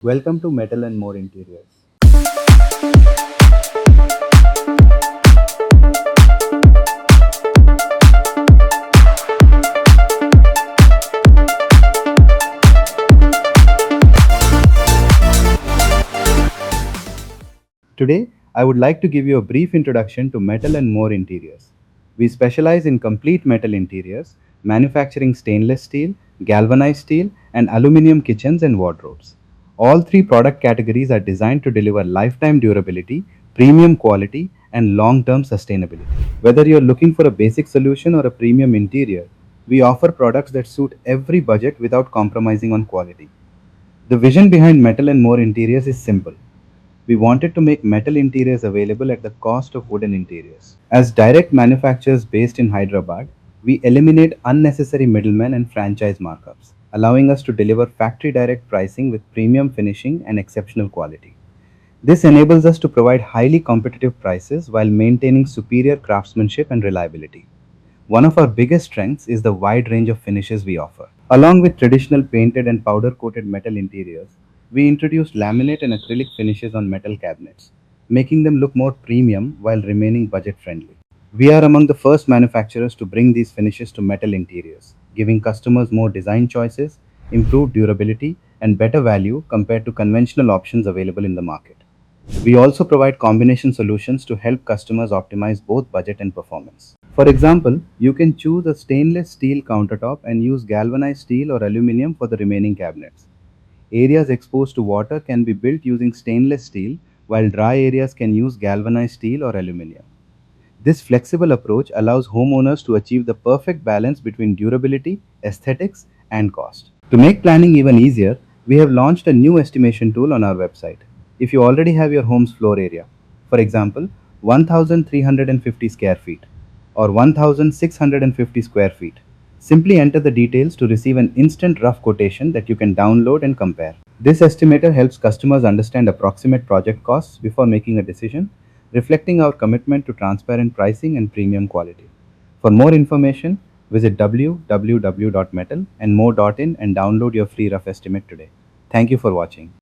Welcome to Metal and More Interiors. Today, I would like to give you a brief introduction to Metal and More Interiors. We specialize in complete metal interiors, manufacturing stainless steel, galvanized steel, and aluminium kitchens and wardrobes. All three product categories are designed to deliver lifetime durability, premium quality, and long term sustainability. Whether you're looking for a basic solution or a premium interior, we offer products that suit every budget without compromising on quality. The vision behind Metal and More Interiors is simple. We wanted to make metal interiors available at the cost of wooden interiors. As direct manufacturers based in Hyderabad, we eliminate unnecessary middlemen and franchise markups, allowing us to deliver factory direct pricing with premium finishing and exceptional quality. This enables us to provide highly competitive prices while maintaining superior craftsmanship and reliability. One of our biggest strengths is the wide range of finishes we offer. Along with traditional painted and powder coated metal interiors, we introduced laminate and acrylic finishes on metal cabinets, making them look more premium while remaining budget friendly. We are among the first manufacturers to bring these finishes to metal interiors, giving customers more design choices, improved durability, and better value compared to conventional options available in the market. We also provide combination solutions to help customers optimize both budget and performance. For example, you can choose a stainless steel countertop and use galvanized steel or aluminum for the remaining cabinets. Areas exposed to water can be built using stainless steel, while dry areas can use galvanized steel or aluminum. This flexible approach allows homeowners to achieve the perfect balance between durability, aesthetics, and cost. To make planning even easier, we have launched a new estimation tool on our website. If you already have your home's floor area, for example, 1350 square feet or 1650 square feet, simply enter the details to receive an instant rough quotation that you can download and compare. This estimator helps customers understand approximate project costs before making a decision, reflecting our commitment to transparent pricing and premium quality. For more information, visit www.metal and more.in and download your free rough estimate today. Thank you for watching.